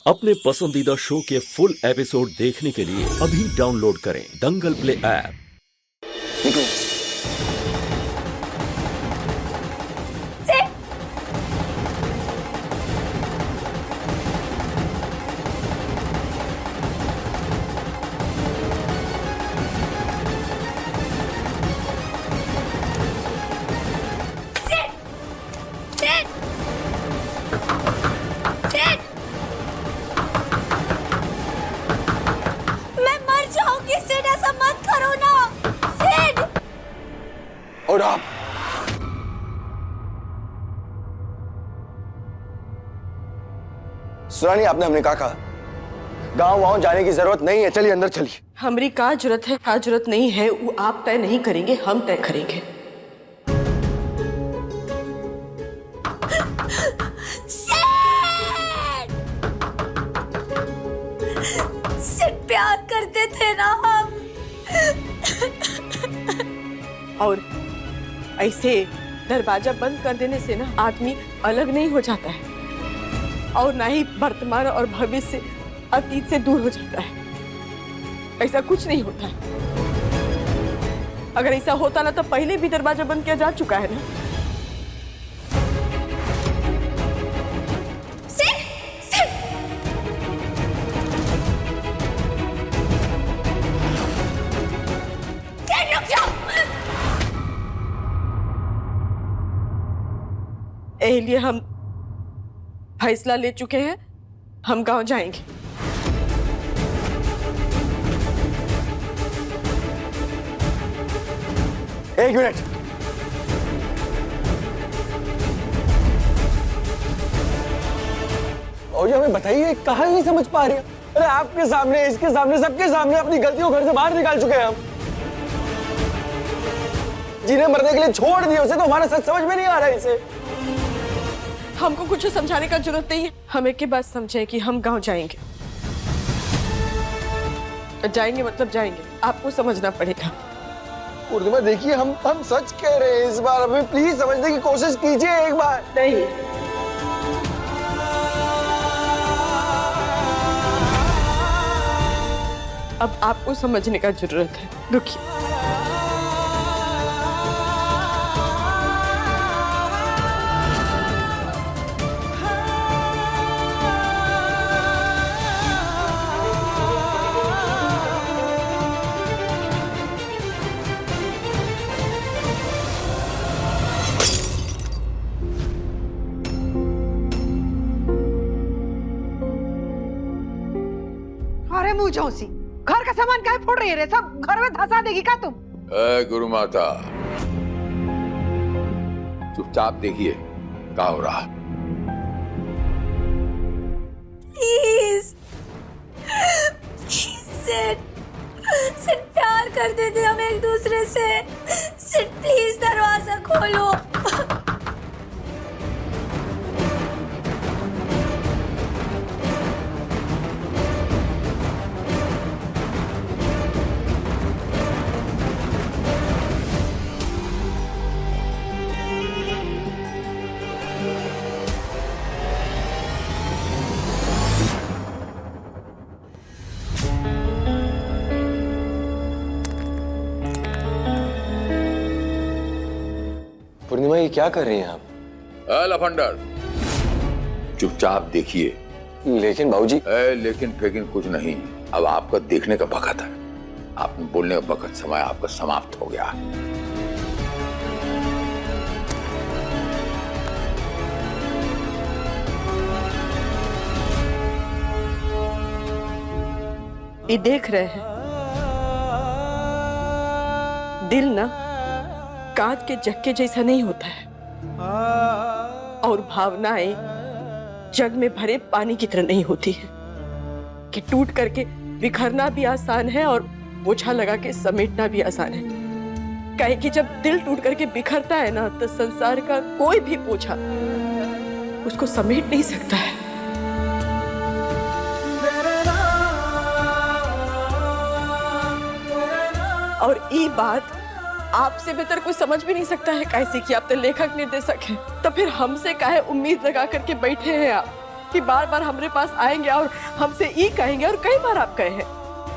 अपने पसंदीदा शो के फुल एपिसोड देखने के लिए अभी डाउनलोड करें दंगल प्ले ऐप। और आप सुरानी, आपने हमने कहा गांव वाँव जाने की जरूरत नहीं है, चलिए अंदर चलिए। हमारी का जरूरत है का जरूरत नहीं है वो आप तय नहीं करेंगे, हम तय करेंगे। सिर्फ प्यार करते थे ना हम। और ऐसे दरवाजा बंद कर देने से ना आदमी अलग नहीं हो जाता है और ना ही वर्तमान और भविष्य अतीत से दूर हो जाता है। ऐसा कुछ नहीं होता है। अगर ऐसा होता ना तो पहले भी दरवाजा बंद किया जा चुका है ना। इसलिए हम फैसला ले चुके हैं, हम गांव जाएंगे। एक मिनट, और ये हमें बताइए, कहाँ नहीं समझ पा रहे? अरे आपके सामने, इसके सामने, सबके सामने अपनी गलतियों घर से बाहर निकाल चुके हैं हम। जिन्हें मरने के लिए छोड़ दिया उसे तो हमारा सच समझ में नहीं आ रहा है। इसे हमको कुछ समझाने का जरूरत नहीं है। हम एक के बात समझें कि हम गांव जाएंगे। जाएंगे मतलब जाएंगे, आपको समझना पड़ेगा। पूर्णिमा देखिए, हम सच कह रहे हैं। इस बार हमें प्लीज समझने की कोशिश कीजिए एक बार। नहीं, अब आपको समझने का जरूरत है। रुकिए। अरे मुंह चौसी, घर का सामान काहे फोड़ रही है रे? सब घर में धसा देगी क्या तुम? गुरु माता, चुपचाप देखिए क्या हो रहा। प्लीज सिर्फ प्यार करते थे हम एक दूसरे से। सिर्फ प्लीज दरवाजा खोलो। पूर्णिमा, ये क्या कर रही हैं आप? लफंडर, चुपचाप देखिए। लेकिन बाबूजी। लेकिन फेकिन कुछ नहीं। अब आपका देखने का वक्त है। आपने बोलने का वक्त, समय आपका समाप्त हो गया। ये देख रहे हैं, दिल ना कांच के जक्के जैसा नहीं होता है और भावनाएं जग में भरे पानी की तरह नहीं होती है कि टूट करके बिखरना भी आसान है और बोझा लगा के समेटना भी आसान है। कहे कि जब दिल टूट करके बिखरता है ना तो संसार का कोई भी बोझा उसको समेट नहीं सकता है। और ये बात आपसे बेहतर कोई समझ भी नहीं सकता है। कैसे कि आप तो लेखक निर्देशक हैं, तो फिर हमसे काहे उम्मीद लगा करके बैठे हैं आप? कि बार बार हमारे पास आएंगे और हमसे ई कहेंगे। और कई बार आप कहे हैं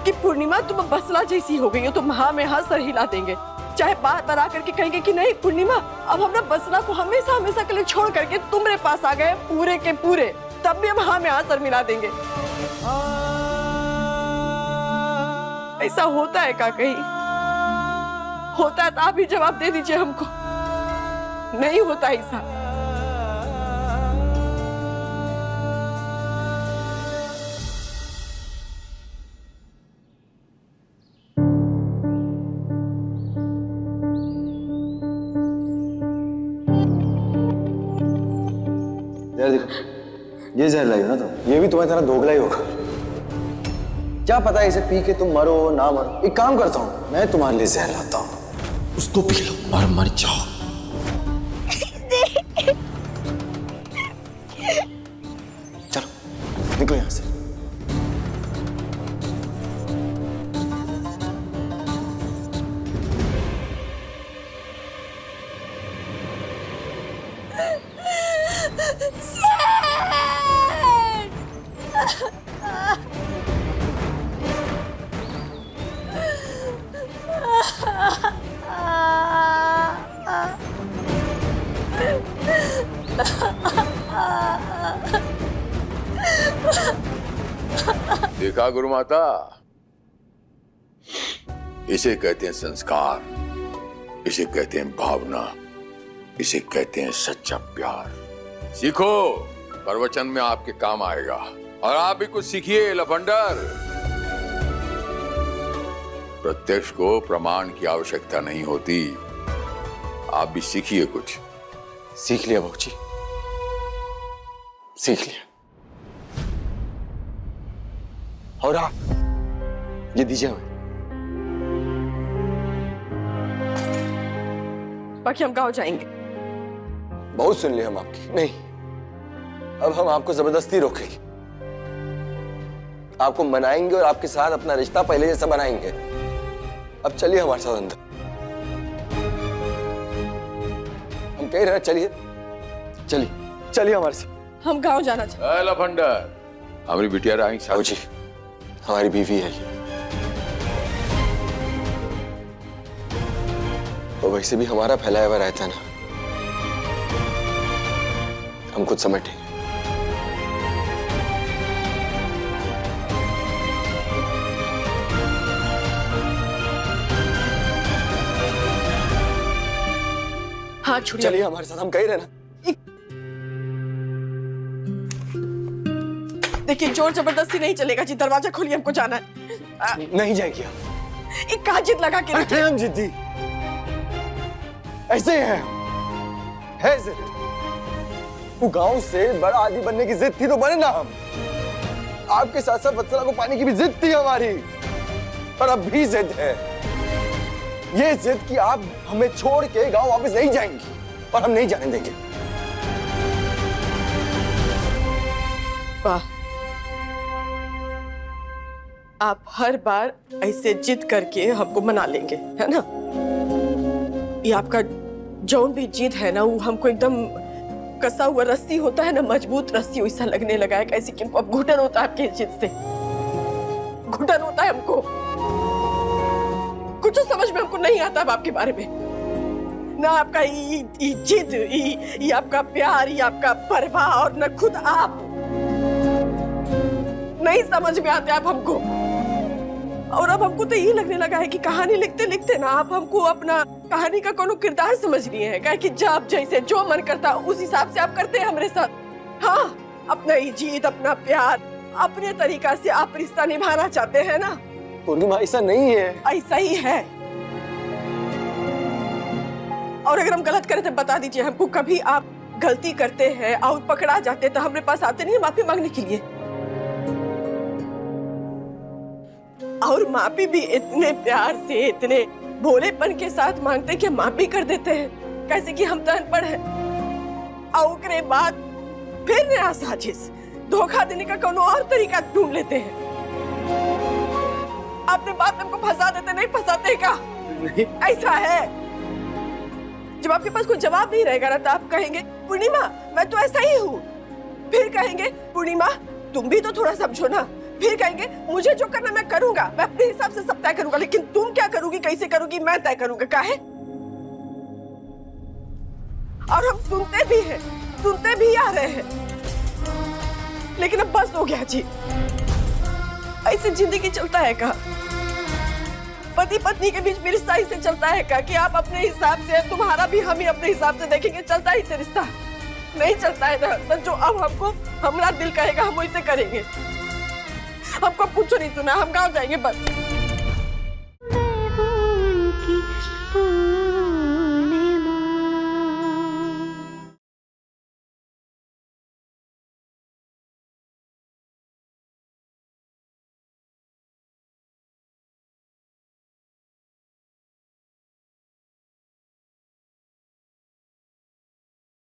कि पूर्णिमा तुम बसला जैसी हो गई हो, तुम हाँ में हाँ सर हिला देंगे। चाहे बार बार आकर के कहेंगे कि नहीं पूर्णिमा अब हमरा बसला को हमेशा हमेशा के लिए छोड़ करके तुम्हारे पास आ गए पूरे के पूरे, तब भी हम हाँ में हाँ सर मिला देंगे। ऐसा होता है क्या कहीं? होता है तो आप ही जवाब दे दीजिए हमको। नहीं होता ऐसा। यार देखो, ये जहर लाई हो ना तुम, ये भी तुम्हारी तरह दोगला ही होगा। क्या पता है इसे पी के तुम मरो ना मरो। एक काम करता हूँ, मैं तुम्हारे लिए जहर लाता हूँ, उसको पी लो और मर जाओ। चलो निकलो यहाँ से। देखा गुरु माता, इसे कहते हैं संस्कार, इसे कहते हैं भावना, इसे कहते हैं सच्चा प्यार। सीखो, प्रवचन में आपके काम आएगा। और आप भी कुछ सीखिए लफंडर। प्रत्यक्ष को प्रमाण की आवश्यकता नहीं होती। आप भी सीखिए कुछ। सीख लिया बहू जी, सीख लिया। और आप ये दीजिए हमें। बाकी हम गाँव जाएंगे। बहुत सुन लिया हम आपकी। नहीं, अब हम आपको जबरदस्ती रोकेंगे, आपको मनाएंगे और आपके साथ अपना रिश्ता पहले जैसा बनाएंगे। अब चलिए हमारे साथ अंदर। हम कह रहे हैं चलिए, चलिए चलिए हमारे साथ। हम गाँव जाना चाहते। लफंडर, हमारी बिटिया राही बहू जी, हमारी बीवी है ये, तो वैसे भी हमारा फैलाया हुआ रहता है ना, हम खुद समेटेंगे। हाँ छुड़िया। चलिए हमारे साथ, हम कह रहे हैं ना। देखिए जोर जबरदस्ती नहीं चलेगा जी, दरवाजा खोलिए, हमको जाना है। नहीं जाएगी आप। एक कहा जिद लगा के रखिए। हम जिद्दी ऐसे हैं, है जिद। वो गांव से बड़ा आदमी बनने की जिद थी तो बने ना हम। आपके साथ साथ वत्सला को पाने की भी जिद थी हमारी, और अब भी जिद है। ये जिद कि आप हमें छोड़ के गांव वापस नहीं जाएंगी, और हम नहीं जाने देंगे। वाह, आप हर बार ऐसे जिद करके हमको मना लेंगे, है ना? ये आपका जौन भी जिद है ना, वो हमको एकदम कसा हुआ रस्सी होता है ना, मजबूत रस्सी वैसा लगने लगा है। कैसे कि हमको अब घुटन होता है आपके जिद से, घुटन होता है हमको। कुछ समझ में हमको नहीं आता अब आपके बारे में ना। आपका ये जिद, ये आपका प्यार, ये आपका परवाह, और न खुद आप नहीं समझ में आते आप हमको। और अब हमको तो यही लगने लगा है कि कहानी लिखते लिखते ना आप हमको अपना कहानी का कोनो किरदार समझ लिए हैं। क्या कि जब जैसे जो मन करता उस हिसाब से आप करते हैं हमारे साथ। हाँ, अपना ये जीत, अपना प्यार, अपने तरीका से आप रिश्ता निभाना चाहते हैं ना। पूर्णिमा, ऐसा नहीं है। ऐसा ही है। और अगर हम गलत करें तो बता दीजिए हमको। कभी आप गलती करते हैं और पकड़ा जाते तो हमारे पास आते नहीं माफी मांगने के लिए। और माफी भी इतने प्यार से, इतने भोलेपन के साथ मांगते हैं कि माफी कर देते हैं, कैसे कि हम तो अनपढ़ हैं। और उसके बाद फिर नया साजिश, धोखा देने का कोनो और तरीका ढूंढ लेते हैं। आपने बात हमको फंसा देते, नहीं फंसाते का? नहीं। ऐसा है। जब आपके पास कोई जवाब नहीं रहेगा ना तो आप कहेंगे पूर्णिमा मैं तो ऐसा ही हूँ, फिर कहेंगे पूर्णिमा तुम भी तो थोड़ा समझो ना, फिर कहेंगे मुझे जो करना मैं करूंगा, मैं अपने हिसाब से सब तय करूंगा, लेकिन तुम क्या करोगी कैसे करोगी मैं तय करूंगा। काहे? और हम सुनते भी हैं, सुनते भी आ रहे हैं, लेकिन अब बस हो गया जी। ऐसे जिंदगी चलता है का? पति पत्नी के बीच में रिश्ता ऐसे चलता है का कि आप अपने हिसाब से, तुम्हारा भी हम ही अपने हिसाब से देखेंगे? चलता है इसे रिश्ता? नहीं चलता है ना। तो जो अब हमको हमारा दिल कहेगा हम वैसे करेंगे। हमको कुछ नहीं सुना, हम गाँव जाएंगे बस।